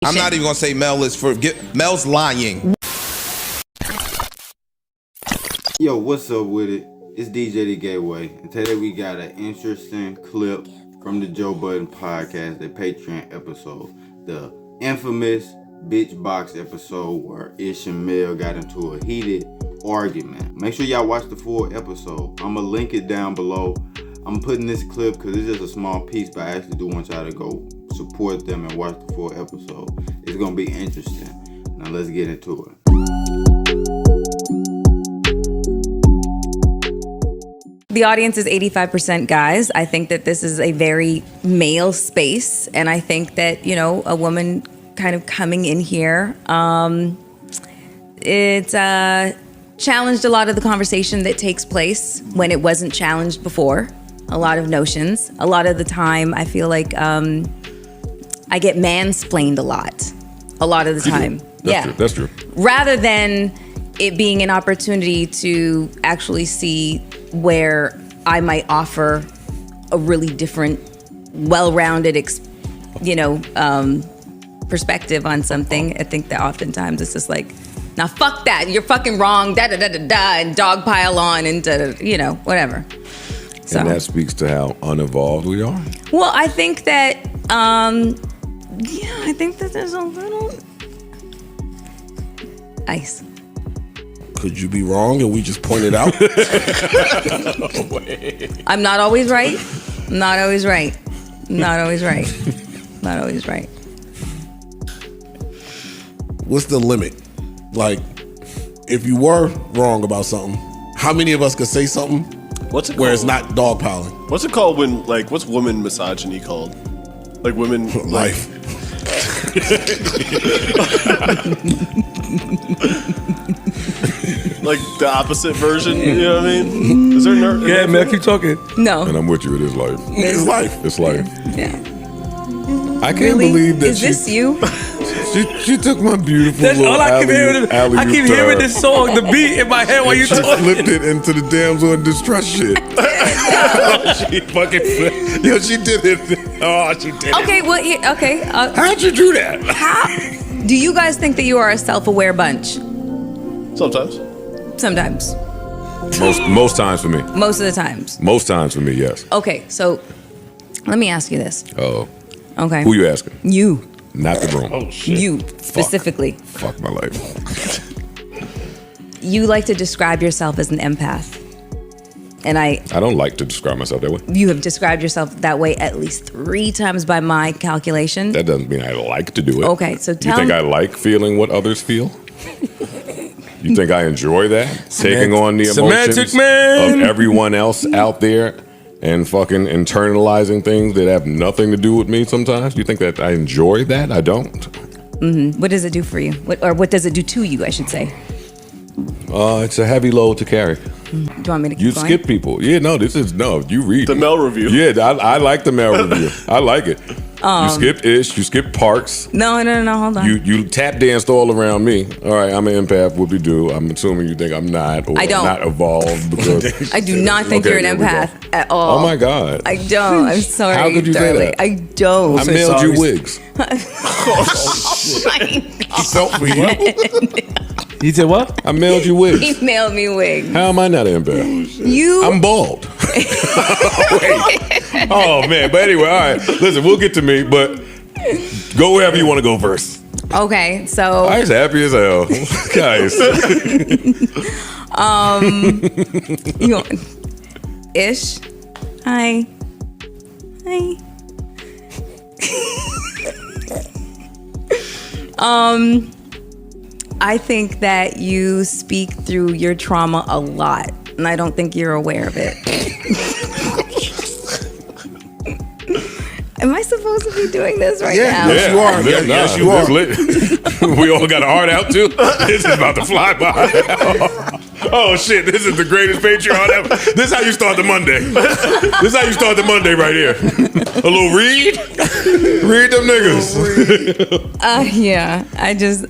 I'm not even gonna say Mel is Mel's lying. Yo, what's up with it? It's DjThaGateway, and today we got an interesting clip from the Joe Budden podcast, the Patreon episode, the infamous bitch box episode where Ish and Mel got into a heated argument. Make sure y'all watch the full episode. I'ma link it down below. I'm putting this clip because it's just a small piece, but I actually do want y'all to go support them and watch the full episode. It's gonna be interesting. Now let's get into it. The audience is 85% guys. I think that this is a very male space, and I think that, you know, a woman kind of coming in here, it's challenged a lot of the conversation that takes place when it wasn't challenged before. A lot of notions. A lot of the time, I feel like I get mansplained a lot of the time. That's true. Rather than it being an opportunity to actually see where I might offer a really different, well-rounded, perspective on something. I think that oftentimes it's just like, now fuck that, you're fucking wrong, da-da-da-da-da, and dog pile on, and whatever. So. And that speaks to how unevolved we are? Well, I think that, I think that there's a little ice. Could you be wrong and we just point it out? I'm not always right. Not always right. Not always right. Not always right. What's the limit? Like, if you were wrong about something, how many of us could say something what's it where called? it's not dogpiling? What's it called when, like, what's women misogyny called? Like women... Life. Like the opposite version, you know what I mean? Is there Yeah, man, keep talking. No. And I'm with you, it is life. It's life. It's life. Yeah. I can't Really? believe that Is this you? she took my beautiful That's little all I keep hearing. I keep hearing this song, the beat in my head while you She talking. flipped it into the damsel in distress shit. She fucking flipped. Yo, she did it. Oh, she did it. Okay, well, okay. How'd you do that? How do you guys think that you are a self-aware bunch? Sometimes. Sometimes. Most times for me. Most of the times. Most times for me, yes. Okay, so let me ask you this. Oh. Okay. Who you asking? You. Not the room. Oh, shit. You specifically. Fuck my life. You like to describe yourself as an empath. And I don't like to describe myself that way. You have described yourself that way at least 3 times by my calculation. That doesn't mean I like to do it. Okay, so tell me. You think I like feeling what others feel? You think I enjoy that? Taking on the emotions of everyone else out there and fucking internalizing things that have nothing to do with me sometimes? You think that I enjoy that? I don't. Mm-hmm. What does it do for you? What does it do to you, I should say? It's a heavy load to carry. Do you want me to keep You going? skip people. Yeah, no, you read The Mel review. Yeah, I like the Mel review. I like it. You skipped Ish, you skipped Parks. No, hold on. You tap danced all around me. All right, I'm an empath, whoopie-doo. I'm assuming you think I'm not, or I don't. not evolved. Because I do not think Okay, you're an here we go. empath at all. Oh my God. I don't. I'm sorry. How could you say darling. that? I don't. I mailed you wigs. Oh my God. Felt for you. You said what? I mailed you wigs. He mailed me wigs. How am I not an empath? You. I'm bald. Wait. Oh man, but anyway, all right. Listen, we'll get to me, but go wherever you want to go first. Okay, so. I was happy as hell, guys. You Ish. Hi. I think that you speak through your trauma a lot, and I don't think you're aware of it. Am I supposed to be doing this right now? Yes, you are. Yes, you are. We all got a heart out too. This is about to fly by. Oh shit! This is the greatest Patreon ever. This is how you start the Monday. This is how you start the Monday right here. A little read them niggas. Yeah.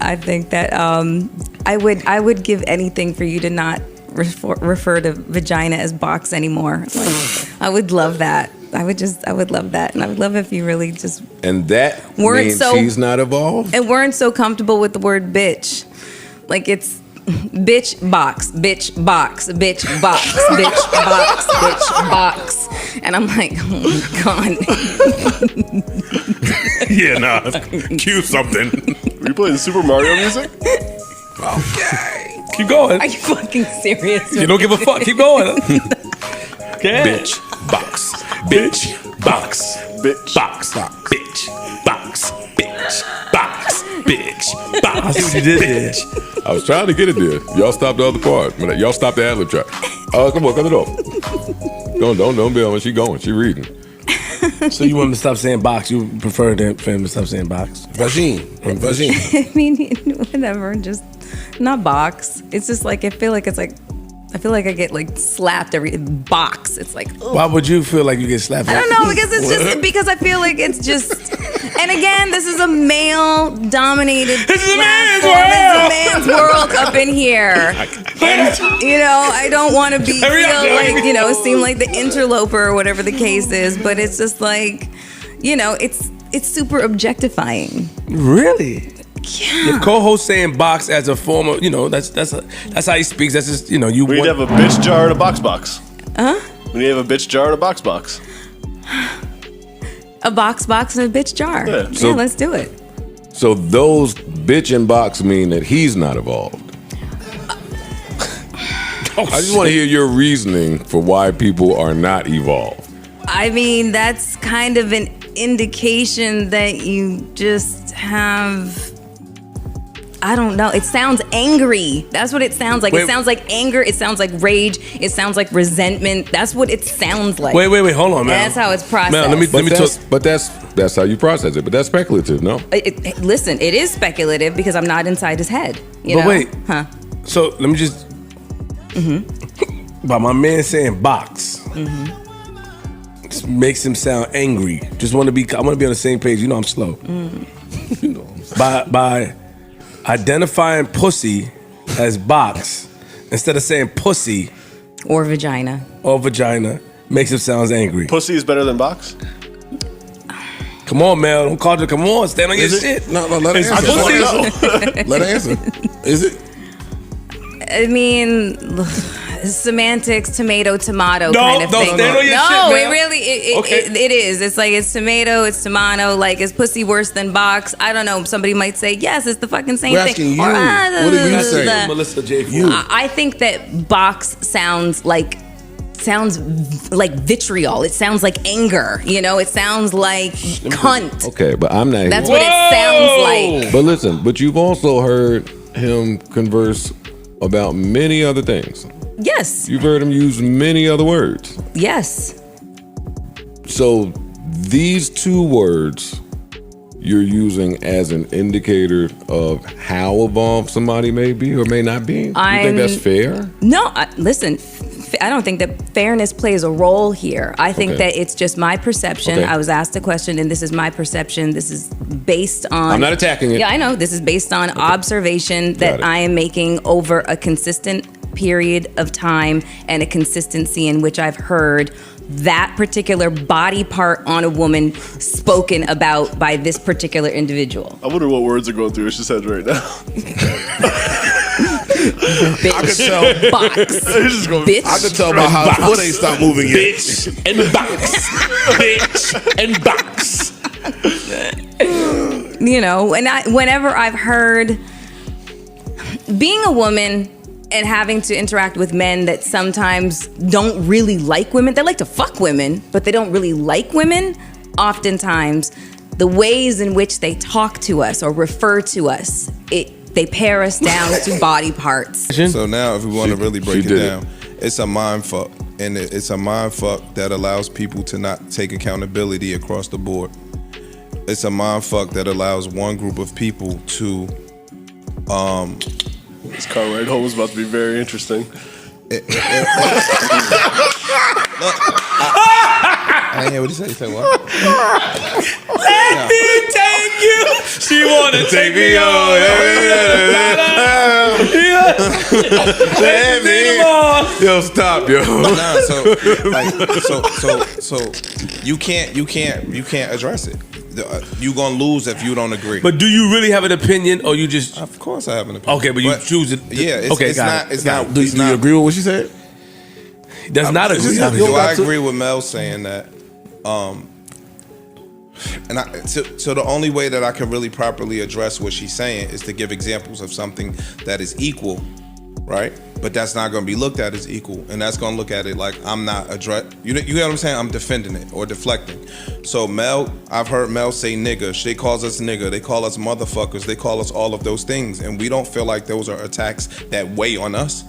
I think that I would give anything for you to not refer to vagina as box anymore. Like, I would love that. I would love that, and I would love if you really just And that Weren't means so- she's not evolved? and weren't so comfortable with the word bitch. Like it's bitch box, bitch box, bitch box, bitch box, bitch box. And I'm like, oh my God. Yeah, nah. Cue something. Are you playing Super Mario music? Okay. Keep going. Are you fucking serious? You don't give a fuck. Keep going. Okay. Bitch box. Bitch box. Bitch. Box. Bitch box. Bitch box. Bitch box. I see what you did there. I was trying to get it there. Y'all stopped the other part. Y'all stopped the ad-lib track. Come on, cut it off. Don't be on. She going. She reading. So you want him to stop saying box? You prefer for him to stop saying box? Vagine. I mean, whatever. Just not box. It's just like I feel like I get like slapped every box. It's like, ugh. Why would you feel like you get slapped? I don't know, because I feel like it's just. And again, this is a male-dominated. This is a man's platform. world. It's a man's world up in here. And I don't want to seem like the interloper or whatever the case is. But it's just like, it's super objectifying. Really? Yeah. Your co-host saying box as a form of, that's how he speaks. That's just, We need to have a bitch jar and a box. Huh? We need to have a bitch jar and a box. A box and a bitch jar. Yeah. Yeah, let's do it. So those bitch and box mean that he's not evolved. I just want to hear your reasoning for why people are not evolved. I mean, that's kind of an indication that you just have. I don't know. It sounds angry. That's what it sounds like. Wait. It sounds like anger. It sounds like rage. It sounds like resentment. That's what it sounds like. Wait, hold on, man. That's how it's processed. Man, let me talk. But that's how you process it. But that's speculative, no? Listen, it is speculative because I'm not inside his head. But wait. Huh? So let me just. By my man saying box. Just makes him sound angry. I want to be on the same page. I'm slow. By identifying pussy as box instead of saying pussy Or vagina. makes him sound angry. Pussy is better than box? Come on, Mel. Don't call it. Come on, stand on your shit. No, let her I answer. just want to know. Let her answer. Is it? I mean, semantics, tomato kind of don't thing. stand on your no, shit, it man. really, it is. It's like it's tomato, it's tomato. Like, is pussy worse than box? I don't know. Somebody might say yes. It's the fucking same We're thing. asking you. What do you say? Melissa J. I think that box sounds like vitriol. It sounds like anger. It sounds like cunt. Okay, but I'm not. That's what it sounds like. But listen, you've also heard him converse about many other things. Yes. You've heard him use many other words. Yes. So these two words you're using as an indicator of how evolved somebody may be or may not be? You think that's fair? No, listen, I don't think that fairness plays a role here. I think that it's just my perception. Okay. I was asked a question, and this is my perception. This is based on... I'm not attacking it. Yeah, I know. This is based on observation that I am making over a consistent period of time and a consistency in which I've heard that particular body part on a woman spoken about by this particular individual. I wonder what words are going through his head right now. Bitch. I could tell. Box. Bitch. I could tell by how his foot ain't stopped moving yet. Bitch and box. Bitch and box. And whenever I've heard, being a woman and having to interact with men that sometimes don't really like women, they like to fuck women, but they don't really like women, oftentimes the ways in which they talk to us or refer to us, they pare us down to body parts. So now if we want to really break she it did down, it's a mind fuck. And it's a mind fuck that allows people to not take accountability across the board. It's a mind fuck that allows one group of people to This car ride home is about to be very interesting. I didn't hear what he said. He said what? Let me take you. She wanna take me on. Let me Yo, stop, yo. Nah, so you can't address it. You gonna lose if you don't agree. But do you really have an opinion, or you just? Of course, I have an opinion. Okay, but you choose it. Yeah. It's not. Do you agree with what she said? Does not agree. Do I agree with Mel saying that? So the only way that I can really properly address what she's saying is to give examples of something that is equal, right? But that's not going to be looked at as equal, and that's going to look at it like I'm not you get what I'm saying? I'm defending it or deflecting. So Mel, I've heard Mel say nigga. She calls us nigga. They call us motherfuckers. They call us all of those things, and we don't feel like those are attacks that weigh on us.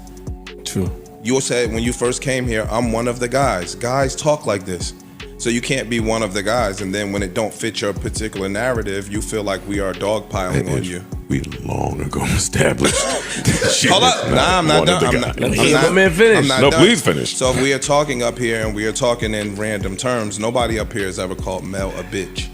True. You said when you first came here, I'm one of the guys. Guys talk like this. So you can't be one of the guys, and then when it don't fit your particular narrative, you feel like we are dogpiling on you. We long ago established. Hold up. Nah, I'm not done. Let me finish. No, please finish. So if we are talking up here and we are talking in random terms, nobody up here has ever called Mel a bitch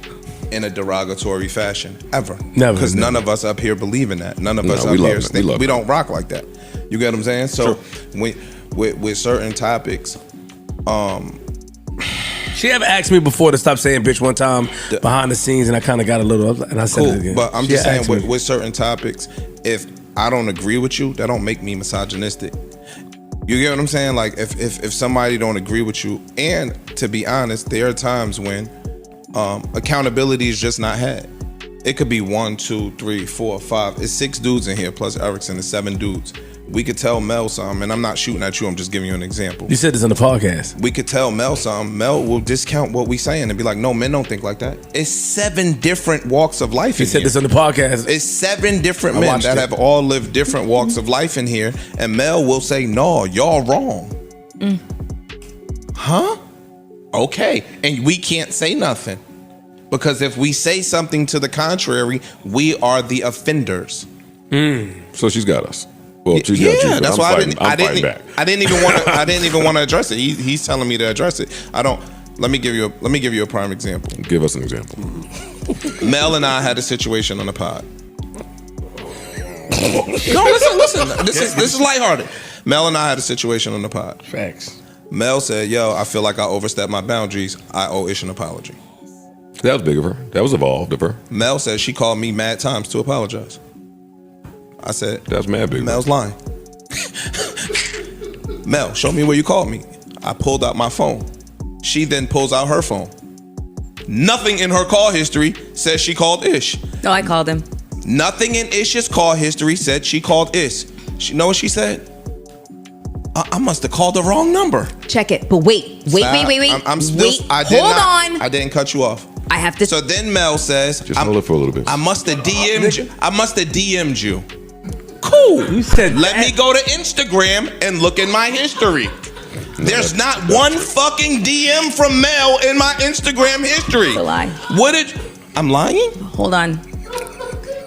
in a derogatory fashion, ever. Never. Because none of us up here believe in that. None of us up here think we don't rock like that. You get what I'm saying? So with certain topics, she ever asked me before to stop saying bitch one time behind the scenes, and I kind of got a little, and I said it again. But I'm just saying with certain topics, if I don't agree with you, that don't make me misogynistic. You get what I'm saying? Like if somebody don't agree with you, and to be honest, there are times when accountability is just not had. It could be 1, 2, 3, 4, 5. It's 6 dudes in here plus Erickson. It's 7 dudes. We could tell Mel something, and I'm not shooting at you. I'm just giving you an example. You said this on the podcast. We could tell Mel something. Mel will discount what we saying and be like, "No, men don't think like that." It's 7 different walks of life. You said this on the podcast. It's 7 different men that have all lived different walks of life in here, and Mel will say, "No, y'all wrong." Huh? Okay, and we can't say nothing because if we say something to the contrary, we are the offenders. So she's got us. Well, she's got you. That's why I didn't even want to address it. He's telling me to address it. Let me give you a prime example. Give us an example. Mel and I had a situation on the pod. No, listen. This is lighthearted. Mel and I had a situation on the pod. Facts. Mel said, "Yo, I feel like I overstepped my boundaries. I owe Ish an apology." That was big of her. That was evolved of her. Mel said she called me mad times to apologize. I said, "That's mad big." Mel's lying. Mel, show me where you called me. I pulled out my phone. She then pulls out her phone. Nothing in her call history says she called Ish. No, I called him. Nothing in Ish's call history said she called Ish. She know what she said? I must have called the wrong number. Check it. But wait. I'm still. Hold on. I didn't cut you off. I have to. So then Mel says, "Just hold it for a little bit." I must have DM'd you. Cool. You said Let me go to Instagram and look in my history. There's not one fucking DM from Mel in my Instagram history. It's a lie. I'm lying? Hold on.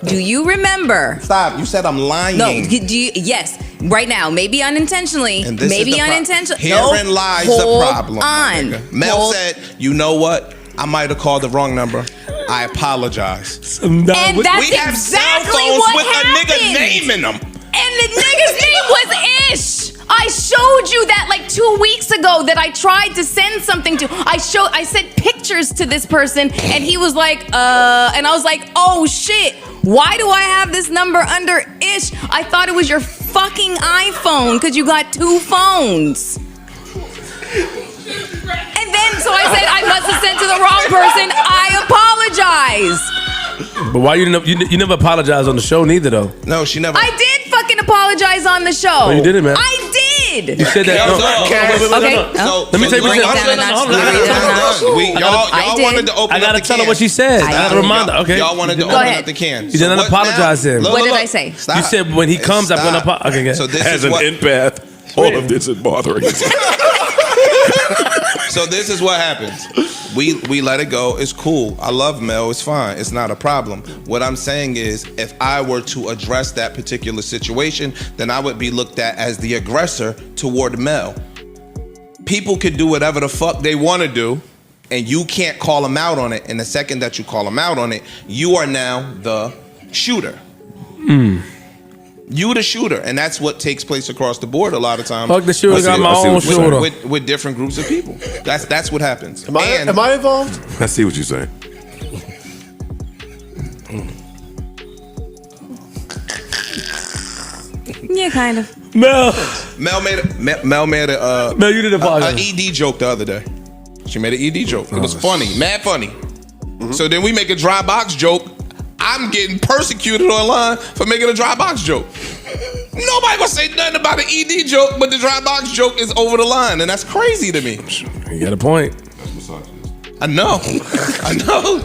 Do you remember? Stop. You said I'm lying. No. Do you? Yes. Right now. Maybe unintentionally. And this maybe is the unintentionally. Herein lies the problem. On. Mel said, "You know what? I might have called the wrong number. I apologize." And that's we have exactly cell phones what with happened. a nigga name in them. And the nigga's name was Ish. I showed you that like 2 weeks ago that I tried to send something to. I sent pictures to this person and he was like, and I was like, oh shit, why do I have this number under Ish? I thought it was your fucking iPhone because you got 2 phones. And then, so I said, I must have sent to the wrong person. I apologize. But why you never apologized on the show neither though? No, she never. I did fucking apologize on the show. Oh, you did it, man. I did. You said that. Okay. Let me tell you what Y'all wanted to open up the can. I gotta tell her what she said. I gotta remind her. Okay. Y'all wanted to open up the can. You didn't apologize to him. What did I say? Stop. You said when he comes, I'm gonna apologize. Okay, so this As is an what, empath, all of this is bothering you. So this is what happens. We let it go. It's cool. I love Mel. It's fine. It's not a problem. What I'm saying is, if I were to address that particular situation, then I would be looked at as the aggressor toward Mel. People could do whatever the fuck they want to do, and you can't call them out on it. And the second that you call them out on it, you are now the shooter. You the shooter, and that's what takes place across the board a lot of times. Fuck the shooter, got my own shooter. With different groups of people. That's what happens. Am I involved? I see what you're saying. Yeah, kind of. Mel, made a you did an ED joke the other day. She made an ED joke. It was funny, mad funny. Mm-hmm. So then we make a dry box joke. I'm getting persecuted online for making a dry box joke. Nobody gonna say nothing about an ED joke, but the dry box joke is over the line, and that's crazy to me. You got a point. I know.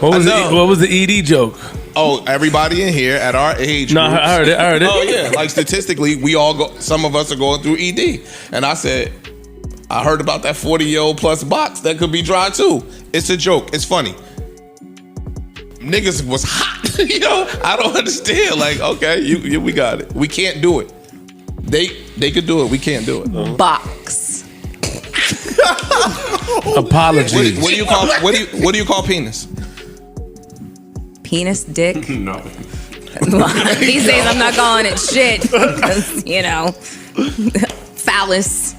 What was the ED joke? Oh, everybody in here at our age. No, I heard it. Oh yeah, like statistically, some of us are going through ED, and I said, I heard about that 40-year-old plus box that could be dry too. It's a joke. It's funny. Niggas was hot. I don't understand. Like, okay, we got it. We can't do it. They could do it. We can't do it. Box. Apologies. What do you call penis? Penis, dick. No. These days I'm not calling it shit. Because, phallus.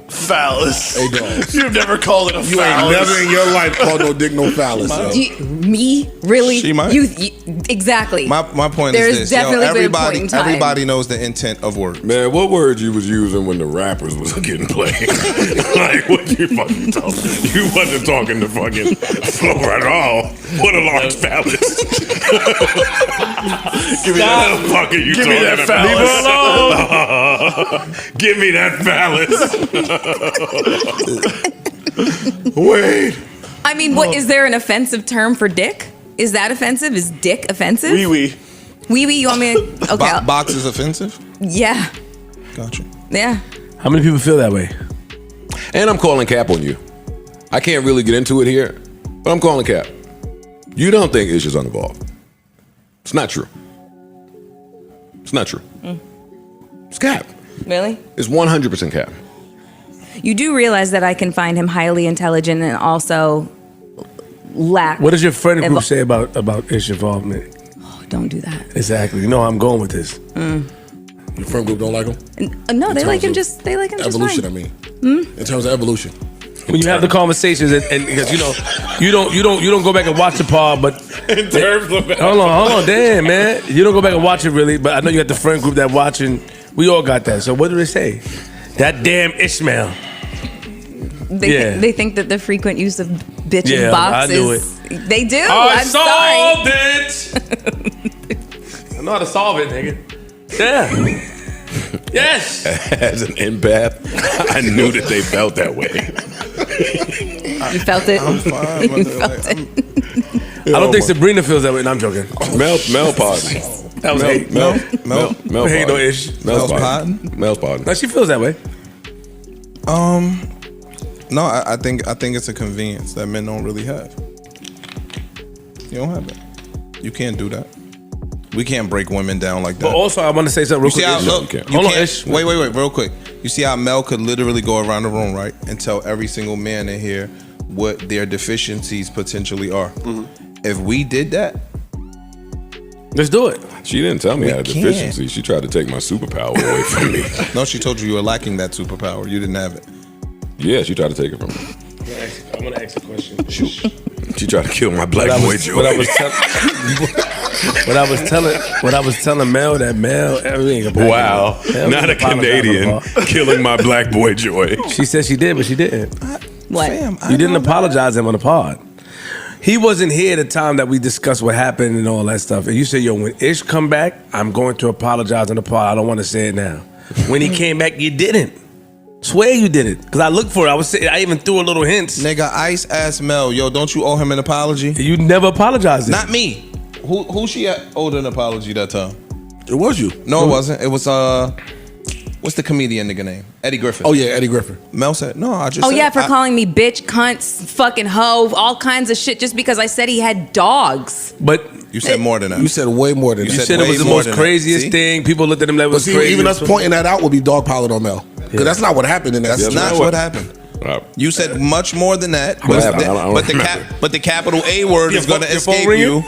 Phallus. Hey, dog. You've never called it a phallus. You ain't never in your life called no dick no phallus. Me? Really? She might. You exactly. My point There's is this. definitely been a point in time. Everybody knows the intent of words. Man, what words you was using when the rappers was getting played? Like, what you fucking talking? You wasn't talking to fucking Floor at all. What a large phallus. Give me that fuck are you Give talking me that about? phallus. Give me that phallus. Wait. I mean, what is there an offensive term for dick? Is that offensive? Is dick offensive? Wee wee. Wee wee. You want me to? Okay. Box is offensive? Yeah. Gotcha. Yeah. How many people feel that way? And I'm calling cap on you. I can't really get into it here, but I'm calling cap. You don't think Ish is uninvolved. It's not true. It's not true. It's cap. Really? It's 100% cap. You do realize that I can find him highly intelligent and also lack. What does your friend group say about Ish involvement? Oh, don't do that. Exactly. You know how I'm going with this. Your friend group don't like him? No, they like him just. They like him just evolution. fine. I mean, in terms of evolution. When you have the conversations, and because you don't go back and watch the pod, but In terms of hold on, damn man, you don't go back and watch it really. But I know you got the friend group that watching. We all got that. So what do they say? That damn Ishmael. They think that the frequent use of bitch Yeah, and box I knew is. They do. I I'm solved sorry. it. I know how to solve it, nigga. Yeah. Yes. As an empath, I knew that they felt that way. You felt it. I'm fine. You felt it. I don't think Sabrina feels that way. No, I'm joking. Mel pod. That was hate. Mel Hate no pod. Ish. Mel's Mel's pod. pod? Mel's pod. No, she feels that way. No, I think it's a convenience that men don't really have. You don't have it. You can't do that. We can't break women down like that. But also, I want to say something real You see quick. how, Ish. look, can't. you Hold on, can't- Ish. wait, real quick. You see how Mel could literally go around the room, right, and tell every single man in here what their deficiencies potentially are. If we did that, Let's do it. She didn't tell me I had a can't. deficiency. She tried to take my superpower away from me. no, she told you were lacking that superpower. You didn't have it. Yeah, she tried to take it from me. I'm gonna ask a question. She tried to kill my black boy joy. What I was telling Mel that Mel everything. Wow, not a Canadian killing my black boy joy. She said she did, but she didn't. What? Fam, I You didn't know that. apologize to him on the pod. He wasn't here at the time that we discussed what happened and all that stuff. And you said, yo, when Ish come back, I'm going to apologize on the pod. I don't want to say it now. When he came back, you didn't. Swear you did it. Because I looked for it. I even threw a little hints. Nigga, Ice asked Mel, yo, don't you owe him an apology? You never apologized. Not me. Who she owed an apology that time? It was you. No, it wasn't. It was what's the comedian nigga name? Eddie Griffin. Oh yeah, Eddie Griffin. Mel said, no, I just Oh said, yeah, for calling me bitch, cunt, fucking hoe, all kinds of shit, just because I said he had dogs. But You said more than that. You said way more than you that. said it way was the more most than that. craziest See? thing. People looked at him like it But was see, crazy. even us pointing that out would be dog pilot on Mel. Because that's not what happened in that That's situation. not what happened. You said much more than that. I don't remember. But the capital A word is going to escape you.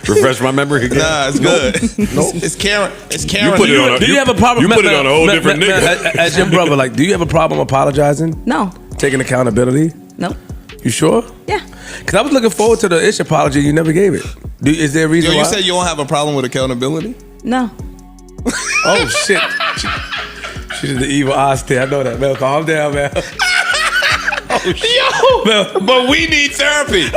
Refresh my memory again. Nah, it's good. Nope. It's Karen. It's Karen. You put it on a, do you have a problem? You put it on a whole different nigga. As your brother, like, do you have a problem apologizing? No. Taking accountability? Nope. You sure? Yeah. Because I was looking forward to the Ish apology. You never gave it. Is there a reason why? You said you don't have a problem with accountability? No. Oh, shit. She did the evil eye stare. I know that, Mel. Calm down, man. Oh, yo, Mel. but we need therapy.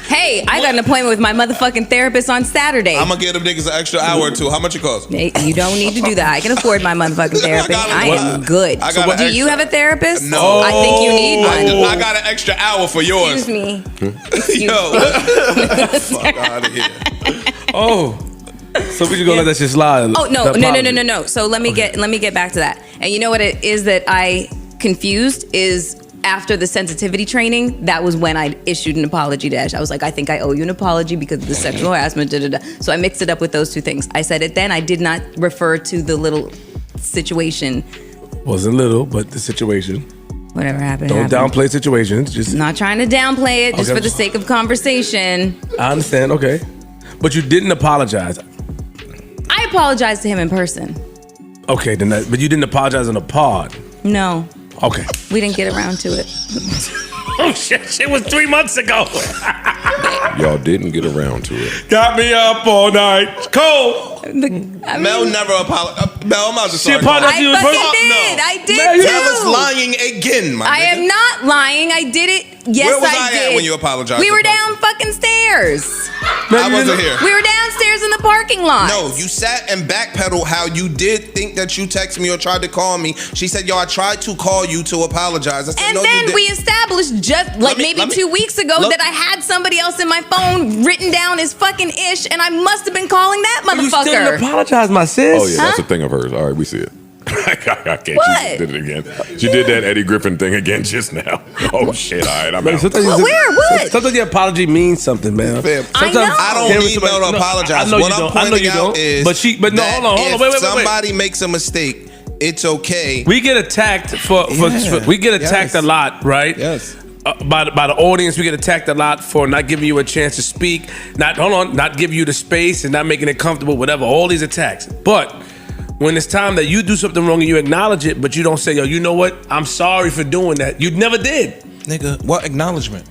Hey, I got an appointment with my motherfucking therapist on Saturday. I'm gonna give them niggas an extra hour or two. How much it cost? Hey, you don't need to do that. I can afford my motherfucking therapist. I am good. Do you have a therapist? No. I think you need one. I got an extra hour for yours. Excuse me. Yo, fuck out of here. Oh. So we just gonna let that shit slide. Oh no. So let me get back to that. And you know what it is that I confused is after the sensitivity training, that was when I issued an apology to Ash. I was like, I think I owe you an apology because of the sexual harassment. So I mixed it up with those two things. I said it then. I did not refer to the little situation. Wasn't little, but the situation. Whatever happened. Don't downplay situations. Just not trying to downplay it, just for the sake of conversation. I understand. Okay, but you didn't apologize. I apologized to him in person. Okay, then but you didn't apologize on a pod. No. Okay. We didn't get around to it. Oh shit! Shit was 3 months ago. Y'all didn't get around to it. Got me up all night. Cold. Mel never apologized. Mel, I'm out to She apologized to you in person. I did too. Mel is lying again, my I nigga. am not lying. I did it. Yes, Where was I did. at when you apologized? We were down fucking stairs. I wasn't here. We were downstairs in the parking lot. No, you sat and backpedaled how you did think that you texted me or tried to call me. She said, yo, I tried to call you to apologize. I said, and no, then you didn't. we established just like maybe 2 weeks ago that I had somebody else in my phone written down as fucking Ish, and I must have been calling that motherfucker. You still didn't apologize, my sis. Oh yeah, that's a thing of hers. All right, we see it. I can't. What? She did it again. She did that Eddie Griffin thing again just now. Oh shit! All right, I'm out. Where? What? Sometimes your apology means something, man. I know. I don't need Mel to apologize. What I'm pointing out is, but no, hold on, wait. Somebody makes a mistake, it's okay. We get attacked we get attacked a lot, right? Yes. By the audience, we get attacked a lot for not giving you a chance to speak, not giving you the space and not making it comfortable, whatever. All these attacks, but when it's time that you do something wrong and you acknowledge it, but you don't say, yo, you know what? I'm sorry for doing that. You never did. Nigga, what acknowledgement?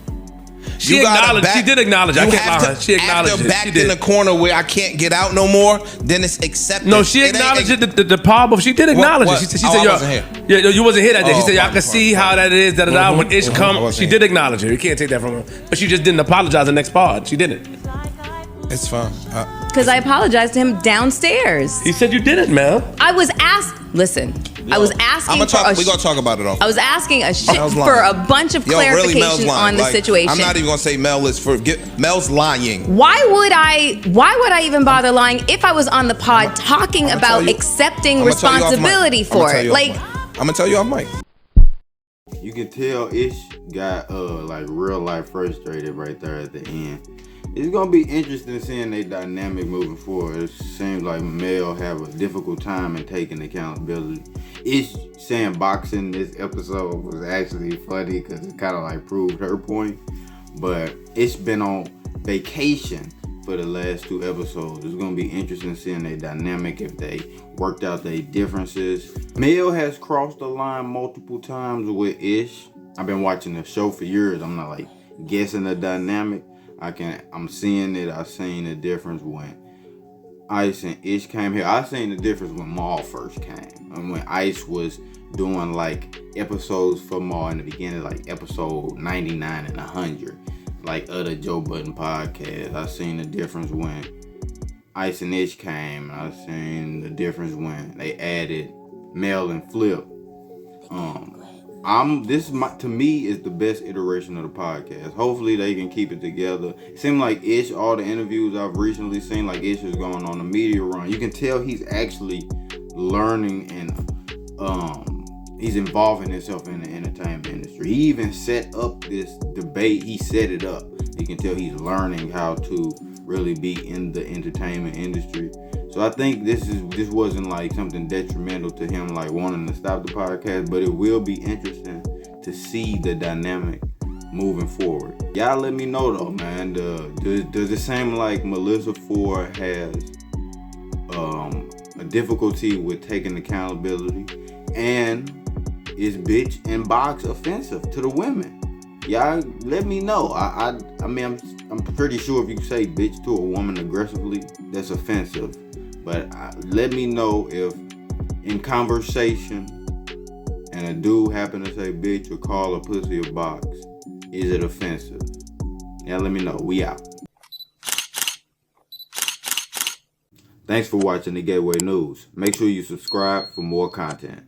She acknowledged. She did acknowledge. I can't lie. She acknowledged after it. backed in the corner where I can't get out no more, then it's accepted. No, she acknowledged it. The problem. She did acknowledge it. She said, I yo, wasn't here. Yeah, you wasn't here that day. She said, y'all fine, can see how that is. When Ish come, she did acknowledge it. You can't take that from her. But she just didn't apologize the next pod. She didn't. It's fine. Because I apologized to him downstairs. He said you didn't, Mel. I was asked. Listen, I was asking. We're gonna talk about it all. I was asking for a bunch of clarification on the situation. I'm not even gonna say Mel is Mel's lying. Why would I even bother lying if I was on the pod talking about accepting responsibility for it? Like, I'm gonna tell you off mic. You can tell Ish got like real life frustrated right there at the end. It's gonna be interesting seeing their dynamic moving forward. It seems like Mel have a difficult time in taking accountability. Ish saying boxing this episode was actually funny because it kind of like proved her point. But Ish been on vacation for the last 2 episodes. It's gonna be interesting seeing their dynamic if they worked out their differences. Mel has crossed the line multiple times with Ish. I've been watching the show for years. I'm not like guessing the dynamic. I'm seeing it. I seen the difference when Ice and Ish came here. I seen the difference when Maul first came. And when Ice was doing like episodes for Maul in the beginning, like episode 99 and 100, like other Joe Budden podcast. I seen the difference when Ice and Ish came. I seen the difference when they added Mel and Flip. To me is the best iteration of the podcast. Hopefully they can keep it together. It seems like Ish, all the interviews I've recently seen, like Ish is going on a media run. You can tell he's actually learning and he's involving himself in the entertainment industry. He even set up this debate. He set it up. You can tell he's learning how to really be in the entertainment industry. So I think this wasn't like something detrimental to him like wanting to stop the podcast, but it will be interesting to see the dynamic moving forward. Y'all let me know though, man. Does it seem like Melissa Ford has a difficulty with taking accountability? And is bitch and box offensive to the women? Y'all let me know. I mean, I'm pretty sure if you say bitch to a woman aggressively, that's offensive. But let me know if in conversation and a dude happen to say bitch or call a pussy a box, is it offensive? Yeah, let me know. We out. Thanks for watching the Gateway News. Make sure you subscribe for more content.